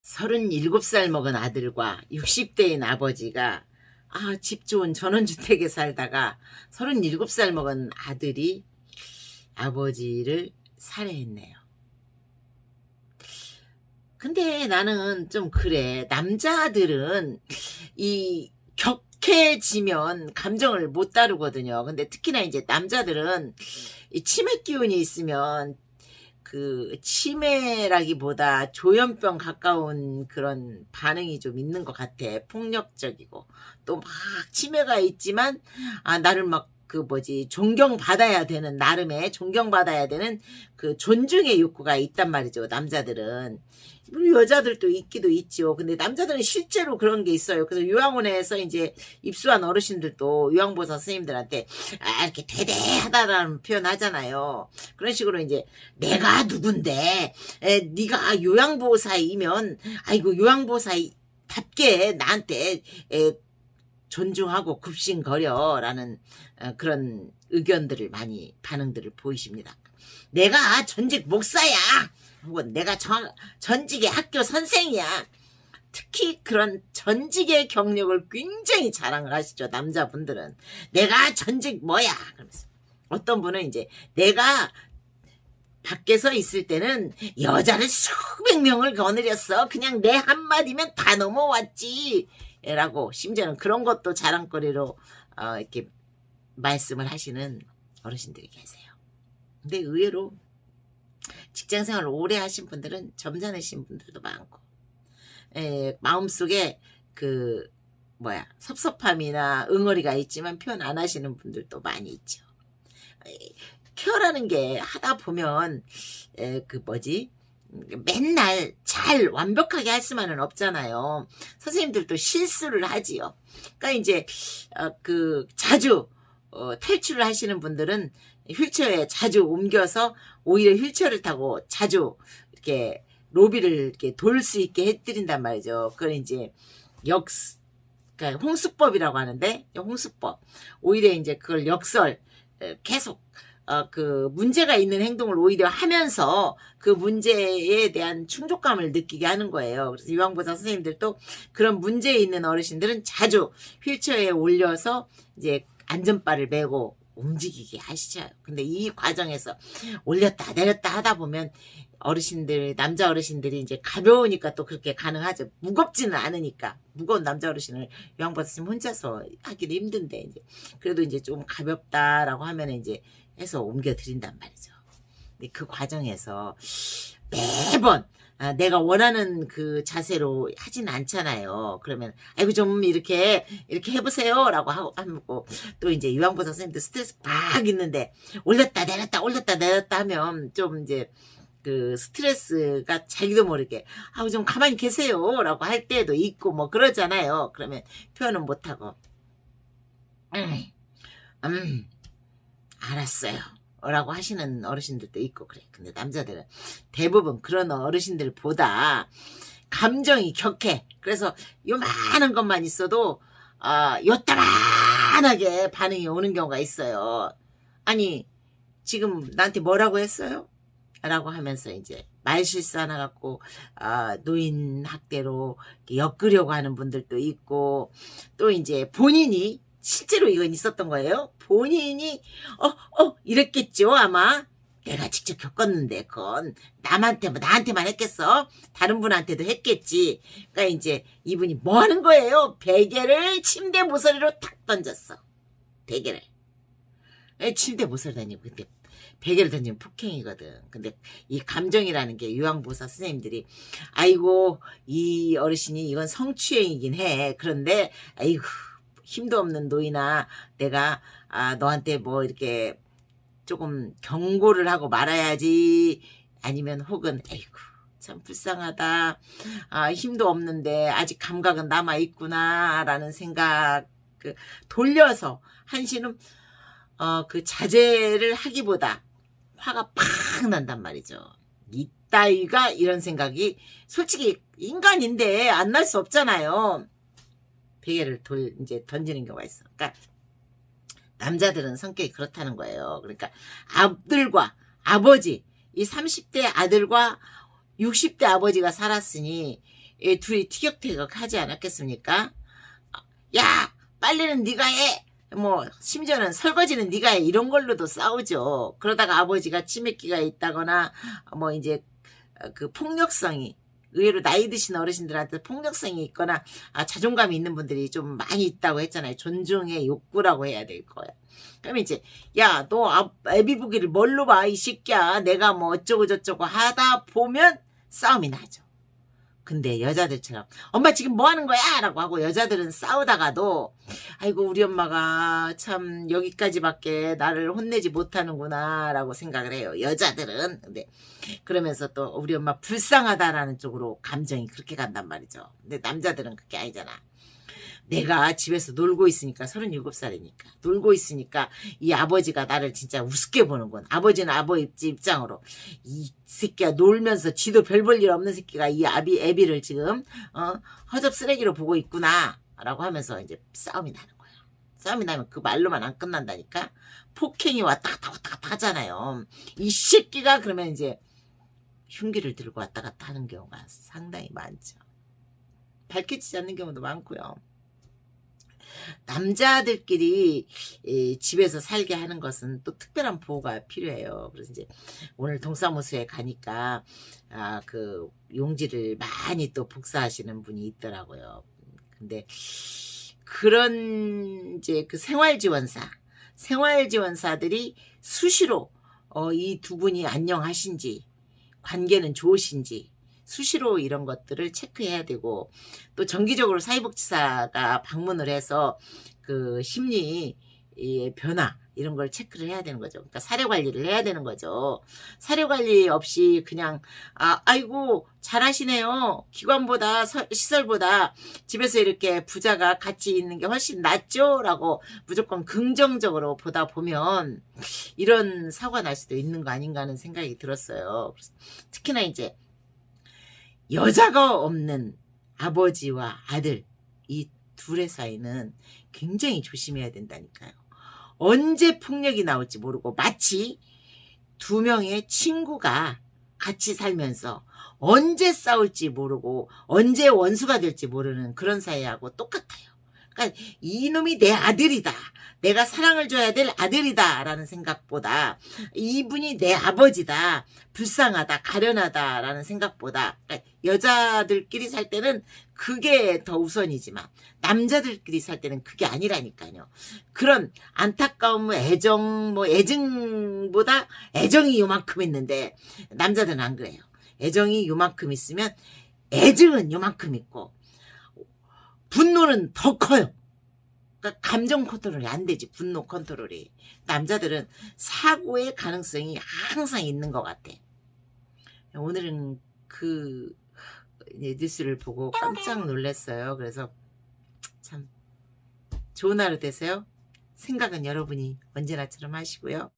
37살 먹은 아들과 60대인 아버지가 집 좋은 전원주택에 살다가 37살 먹은 아들이 아버지를 살해했네요. 근데 나는 좀 그래. 남자들은 이 격해지면 감정을 못 다루거든요. 근데 특히나 이제 남자들은 이 치매 기운이 있으면 그 치매라기보다 조현병 가까운 그런 반응이 좀 있는 것 같아. 폭력적이고 또 막 치매가 있지만 나를 막 존경받아야 되는, 나름의 존경받아야 되는 그 존중의 욕구가 있단 말이죠. 남자들은. 우리 여자들도 있기도 있죠. 근데 남자들은 실제로 그런 게 있어요. 그래서 요양원에서 이제 입수한 어르신들도 요양보호사 선생님들한테 이렇게 대대하다라는 표현 하잖아요. 그런 식으로 이제 내가 누군데 네가 요양보호사이면 아이고 요양보호사답게 나한테 존중하고 굽신거려 라는 그런 의견들을 많이 반응들을 보이십니다. 내가 전직 목사야, 혹은 내가 전직의 학교 선생이야. 특히 그런 전직의 경력을 굉장히 자랑을 하시죠. 남자분들은 내가 전직 뭐야 그러면서. 어떤 분은 이제 내가 밖에서 있을 때는 여자를 수백 명을 거느렸어. 그냥 내 한마디면 다 넘어왔지 라고, 심지어는 그런 것도 자랑거리로 이렇게 말씀을 하시는 어르신들이 계세요. 근데 의외로 직장생활을 오래 하신 분들은 점잖으신 분들도 많고, 마음속에 섭섭함이나 응어리가 있지만 표현 안 하시는 분들도 많이 있죠. 케어라는 게 하다 보면 맨날 잘 완벽하게 할 수만은 없잖아요. 선생님들도 실수를 하지요. 그러니까 이제 자주 탈출을 하시는 분들은 휠체어에 자주 옮겨서 오히려 휠체어를 타고 자주 이렇게 로비를 이렇게 돌 수 있게 해드린단 말이죠. 그걸 이제 그러니까 홍수법이라고 하는데, 홍수법. 오히려 이제 그걸 계속 문제가 있는 행동을 오히려 하면서 그 문제에 대한 충족감을 느끼게 하는 거예요. 그래서 요양보호사 선생님들도 그런 문제 있는 어르신들은 자주 휠체어에 올려서 이제 안전바를 메고 움직이게 하시죠. 근데 이 과정에서 올렸다 내렸다 하다 보면 남자 어르신들이 이제 가벼우니까 또 그렇게 가능하죠. 무겁지는 않으니까. 무거운 남자 어르신을 요양보호사 선생님 혼자서 하기도 힘든데, 이제 그래도 이제 좀 가볍다라고 하면 이제 해서 옮겨 드린단 말이죠. 근데 그 과정에서 매번 내가 원하는 그 자세로 하진 않잖아요. 그러면 아이고 좀 이렇게 해보세요 라고 하고, 또 이제 요양보호사 선생님들 스트레스 막 있는데 올렸다 내렸다 하면 좀 이제 그 스트레스가 자기도 모르게 좀 가만히 계세요 라고 할 때도 있고 뭐 그러잖아요. 그러면 표현은 못하고 알았어요 라고 하시는 어르신들도 있고 그래. 근데 남자들은 대부분 그런 어르신들보다 감정이 격해. 그래서 요만한 것만 있어도 요따만하게 반응이 오는 경우가 있어요. 아니 지금 나한테 뭐라고 했어요? 라고 하면서 이제 말실수 하나 갖고 노인 학대로 엮으려고 하는 분들도 있고, 또 이제 본인이 실제로 이건 있었던 거예요. 본인이 이랬겠죠 아마. 내가 직접 겪었는데 그건 나한테만 했겠어? 다른 분한테도 했겠지. 그러니까 이제 이분이 뭐 하는 거예요? 베개를 침대 모서리로 탁 던졌어. 베개를 침대 모서리 던지고, 근데 베개를 던지면 폭행이거든. 근데 이 감정이라는 게 요양보호사 선생님들이 아이고 이 어르신이 이건 성추행이긴 해. 그런데 아이고 힘도 없는 노인아, 내가 너한테 뭐 이렇게 조금 경고를 하고 말아야지. 아니면 혹은 아이고 참 불쌍하다, 힘도 없는데 아직 감각은 남아있구나 라는 생각 돌려서 한시는 그 자제를 하기보다 화가 팍 난단 말이죠. 이따위가 이런 생각이 솔직히 인간인데 안 날 수 없잖아요. 베개를 이제 던지는 경우가 있어. 그러니까 남자들은 성격이 그렇다는 거예요. 그러니까 아들과 아버지, 이 30대 아들과 60대 아버지가 살았으니 둘이 티격태격 하지 않았겠습니까? 야, 빨래는 네가 해. 뭐 심지어는 설거지는 네가 해. 이런 걸로도 싸우죠. 그러다가 아버지가 치매기가 있다거나 뭐 이제 그 폭력성이, 의외로 나이 드신 어르신들한테 폭력성이 있거나 자존감이 있는 분들이 좀 많이 있다고 했잖아요. 존중의 욕구라고 해야 될 거예요. 그러면 이제 야, 너 애비부기를 뭘로 봐, 이 새끼야. 내가 뭐 어쩌고 저쩌고 하다 보면 싸움이 나죠. 근데 여자들처럼 엄마 지금 뭐 하는 거야? 라고 하고 여자들은 싸우다가도 아이고 우리 엄마가 참 여기까지밖에 나를 혼내지 못하는구나 라고 생각을 해요. 여자들은. 근데 그러면서 또 우리 엄마 불쌍하다라는 쪽으로 감정이 그렇게 간단 말이죠. 근데 남자들은 그게 아니잖아. 내가 집에서 놀고 있으니까 37살이니까 놀고 있으니까 이 아버지가 나를 진짜 우습게 보는군. 아버지는 아버지 입장으로 이 새끼야 놀면서 지도 별 볼 일 없는 새끼가 이 애비를 지금 허접 쓰레기로 보고 있구나 라고 하면서 이제 싸움이 나는 거야. 싸움이 나면 그 말로만 안 끝난다니까. 폭행이 왔다 갔다 하잖아요. 이 새끼가 그러면 이제 흉기를 들고 왔다 갔다 하는 경우가 상당히 많죠. 밝혀지지 않는 경우도 많고요. 남자들끼리 집에서 살게 하는 것은 또 특별한 보호가 필요해요. 그래서 이제 오늘 동사무소에 가니까 그 용지를 많이 또 복사하시는 분이 있더라고요. 근데 그런 이제 그 생활지원사들이 수시로 이 두 분이 안녕하신지, 관계는 좋으신지 수시로 이런 것들을 체크해야 되고, 또 정기적으로 사회복지사가 방문을 해서 그 심리 변화 이런 걸 체크를 해야 되는 거죠. 그러니까 사료 관리를 해야 되는 거죠. 사료 관리 없이 그냥 아이고 잘하시네요. 기관보다 시설보다 집에서 이렇게 부자가 같이 있는 게 훨씬 낫죠? 라고 무조건 긍정적으로 보다 보면 이런 사고가 날 수도 있는 거 아닌가 하는 생각이 들었어요. 특히나 이제 여자가 없는 아버지와 아들, 이 둘의 사이는 굉장히 조심해야 된다니까요. 언제 폭력이 나올지 모르고 마치 두 명의 친구가 같이 살면서 언제 싸울지 모르고 언제 원수가 될지 모르는 그런 사이하고 똑같아요. 그러니까 이놈이 내 아들이다. 내가 사랑을 줘야 될 아들이다 라는 생각보다 이분이 내 아버지다. 불쌍하다. 가련하다 라는 생각보다, 그러니까 여자들끼리 살 때는 그게 더 우선이지만 남자들끼리 살 때는 그게 아니라니까요. 그런 안타까움, 애정, 애증보다 애정이 요만큼 있는데 남자들은 안 그래요. 애정이 요만큼 있으면 애증은 요만큼 있고 분노는 더 커요. 그러니까 감정 컨트롤이 안 되지. 분노 컨트롤이. 남자들은 사고의 가능성이 항상 있는 것 같아. 오늘은 그 뉴스를 보고 깜짝 놀랐어요. 그래서 참 좋은 하루 되세요. 생각은 여러분이 언제나처럼 하시고요.